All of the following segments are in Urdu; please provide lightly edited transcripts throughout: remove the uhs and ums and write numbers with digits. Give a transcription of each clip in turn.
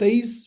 23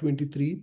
23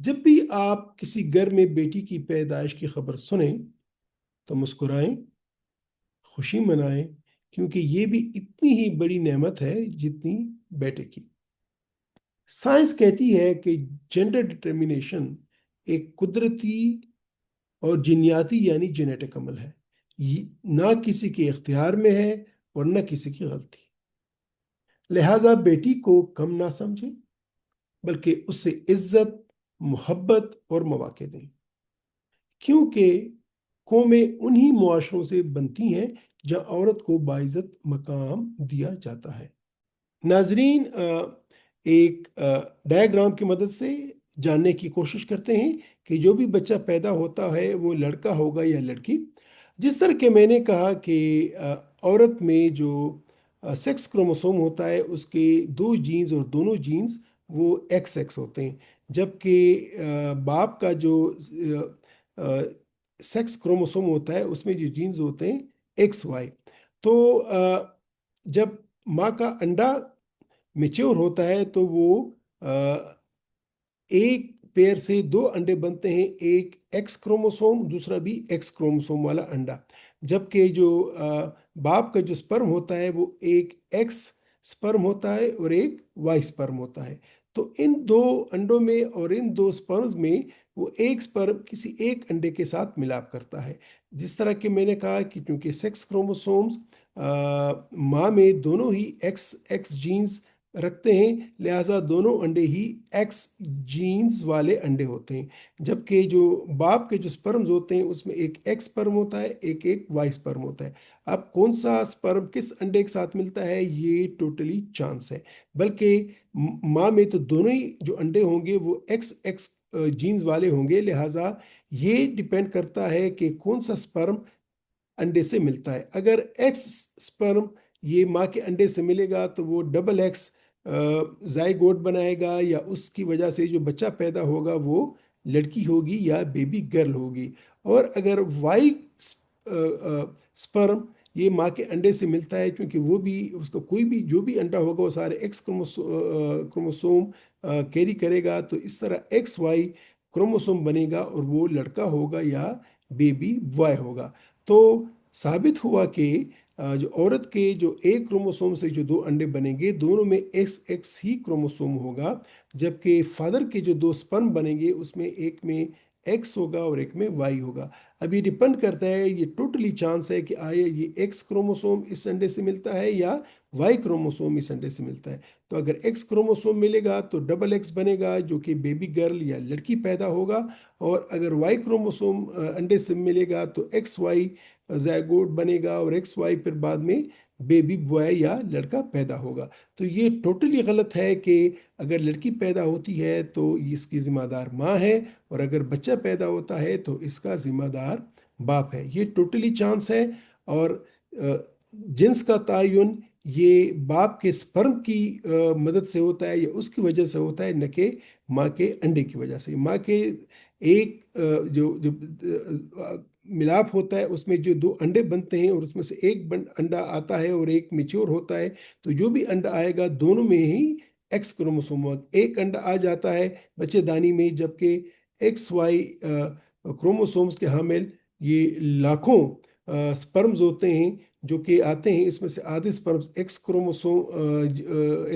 جب بھی آپ کسی گھر میں بیٹی کی پیدائش کی خبر سنیں تو مسکرائیں، خوشی منائیں، کیونکہ یہ بھی اتنی ہی بڑی نعمت ہے جتنی بیٹے کی۔ سائنس کہتی ہے کہ جینڈر ڈٹرمینیشن ایک قدرتی اور جینیاتی یعنی جینیٹک عمل ہے، نہ کسی کے اختیار میں ہے اور نہ کسی کی غلطی۔ لہٰذا بیٹی کو کم نہ سمجھیں، بلکہ اس سے عزت، محبت اور مواقع دیں، کیونکہ قومیں انہی معاشروں سے بنتی ہیں جہاں عورت کو باعزت مقام دیا جاتا ہے۔ ناظرین، ایک ڈائیگرام کی مدد سے جاننے کی کوشش کرتے ہیں کہ جو بھی بچہ پیدا ہوتا ہے وہ لڑکا ہوگا یا لڑکی۔ جس طرح کہ میں نے کہا کہ عورت میں جو سیکس کروموسوم ہوتا ہے اس کے 2 جینز اور دونوں جینز وہ ایکس ایکس ہوتے ہیں، جبکہ باپ کا جو سیکس کروموسوم ہوتا ہے اس میں جو جینز ہوتے ہیں ایکس وائی۔ تو جب ماں کا انڈا میچور ہوتا ہے تو وہ ایک پیر سے 2 انڈے بنتے ہیں، ایک ایکس کروموسوم، دوسرا بھی ایکس کروموسوم والا انڈا، جبکہ جو باپ کا جو سپرم ہوتا ہے وہ ایک ایکس سپرم ہوتا ہے اور ایک وائی سپرم ہوتا ہے۔ تو ان 2 انڈوں میں اور ان 2 سپرمز میں وہ ایک سپرم کسی ایک انڈے کے ساتھ ملاپ کرتا ہے۔ جس طرح کہ میں نے کہا کہ چونکہ سیکس کروموسومز ماں میں دونوں ہی ایکس ایکس جینز رکھتے ہیں، لہٰذا دونوں انڈے ہی ایکس جینز والے انڈے ہوتے ہیں، جبکہ جو باپ کے جو سپرمز ہوتے ہیں اس میں ایک ایکس سپرم ہوتا ہے، ایک وائی سپرم ہوتا ہے۔ اب کون سا سپرم کس انڈے کے ساتھ ملتا ہے یہ ٹوٹلی چانس ہے، بلکہ ماں میں تو دونوں ہی جو انڈے ہوں گے وہ ایکس ایکس جینز والے ہوں گے، لہٰذا یہ ڈیپینڈ کرتا ہے کہ کون سا سپرم انڈے سے ملتا ہے۔ اگر ایکس سپرم یہ ماں کے انڈے سے ملے گا تو وہ ڈبل ایکس زائگوٹ بنائے گا، یا اس کی وجہ سے جو بچہ پیدا ہوگا وہ لڑکی ہوگی یا بیبی گرل ہوگی۔ اور اگر وائی سپرم یہ ماں کے انڈے سے ملتا ہے، کیونکہ وہ بھی اس کا کوئی بھی جو بھی انڈا ہوگا وہ سارے ایکس کروموسوم کیری کرے گا، تو اس طرح ایکس وائی کروموسوم بنے گا اور وہ لڑکا ہوگا یا بیبی بوائے ہوگا۔ تو ثابت ہوا کہ جو عورت کے جو ایک کروموسوم سے جو 2 انڈے بنیں گے دونوں میں ایکس ایکس ہی کروموسوم ہوگا، جبکہ فادر کے جو 2 سپرم بنیں گے اس میں ایک میں ایکس ہوگا اور ایک میں وائی ہوگا۔ اب یہ ڈیپینڈ کرتا ہے، یہ ٹوٹلی چانس ہے کہ آیا یہ ایکس کروموسوم اس انڈے سے ملتا ہے یا وائی کروموسوم اس انڈے سے ملتا ہے۔ تو اگر ایکس کروموسوم ملے گا تو ڈبل ایکس بنے گا جو کہ بیبی گرل یا لڑکی پیدا ہوگا، اور اگر وائی کروموسوم انڈے سے ملے گا تو ایکس وائی زائگوٹ بنے گا اور ایکس وائی پھر بعد میں بیبی بوائے یا لڑکا پیدا ہوگا۔ تو یہ ٹوٹلی غلط ہے کہ اگر لڑکی پیدا ہوتی ہے تو اس کی ذمہ دار ماں ہے، اور اگر بچہ پیدا ہوتا ہے تو اس کا ذمہ دار باپ ہے۔ یہ ٹوٹلی چانس ہے، اور جنس کا تعین یہ باپ کے سپرم کی مدد سے ہوتا ہے یا اس کی وجہ سے ہوتا ہے، نہ کہ ماں کے انڈے کی وجہ سے۔ ماں کے ایک جو ملاپ ہوتا ہے اس میں جو 2 انڈے بنتے ہیں اور اس میں سے ایک انڈا آتا ہے اور ایک میچور ہوتا ہے، تو جو بھی انڈا آئے گا دونوں میں ہی ایکس کروموسوم ایک انڈا آ جاتا ہے بچے دانی میں، جبکہ ایکس وائی کروموسومز کے حامل یہ لاکھوں سپرمز ہوتے ہیں جو کہ آتے ہیں، اس میں سے آدھے سپرمز ایکس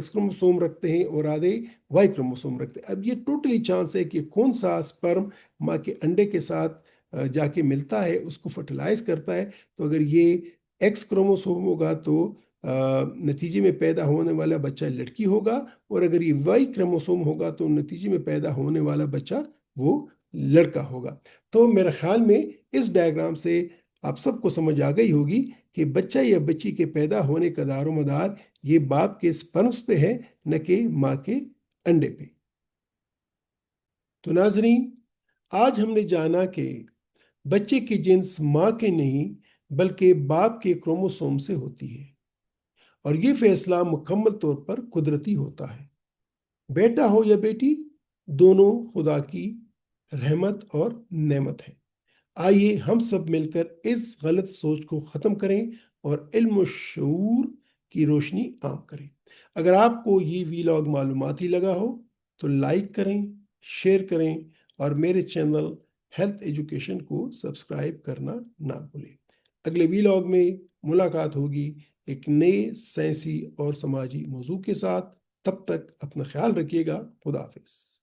کروموسوم رکھتے ہیں اور آدھے وائی کروموسوم رکھتے ہیں۔ اب یہ ٹوٹلی چانس ہے کہ کون سا سپرم ماں کے انڈے کے ساتھ جا کے ملتا ہے، اس کو فرٹیلائز کرتا ہے۔ تو اگر یہ ایکس کروموسوم ہوگا تو نتیجے میں پیدا ہونے والا بچہ لڑکی ہوگا، اور اگر یہ وائی کروموسوم ہوگا تو نتیجے میں پیدا ہونے والا بچہ وہ لڑکا ہوگا۔ تو میرے خیال میں اس ڈائیگرام سے آپ سب کو سمجھ آ گئی ہوگی کہ بچہ یا بچی کے پیدا ہونے کا دار و مدار یہ باپ کے سپرمز پہ ہے، نہ کہ ماں کے انڈے پہ۔ تو ناظرین، آج ہم نے جانا کہ بچے کی جنس ماں کے نہیں بلکہ باپ کے کروموسوم سے ہوتی ہے، اور یہ فیصلہ مکمل طور پر قدرتی ہوتا ہے۔ بیٹا ہو یا بیٹی، دونوں خدا کی رحمت اور نعمت ہے۔ آئیے ہم سب مل کر اس غلط سوچ کو ختم کریں اور علم و شعور کی روشنی عام کریں۔ اگر آپ کو یہ ویلاگ معلوماتی لگا ہو تو لائک کریں، شیئر کریں اور میرے چینل ہیلتھ ایجوکیشن کو سبسکرائب کرنا نہ بھولیں۔ اگلے ویلاگ میں ملاقات ہوگی ایک نئے سائنسی اور سماجی موضوع کے ساتھ۔ تب تک اپنا خیال رکھیے گا۔ خدا حافظ۔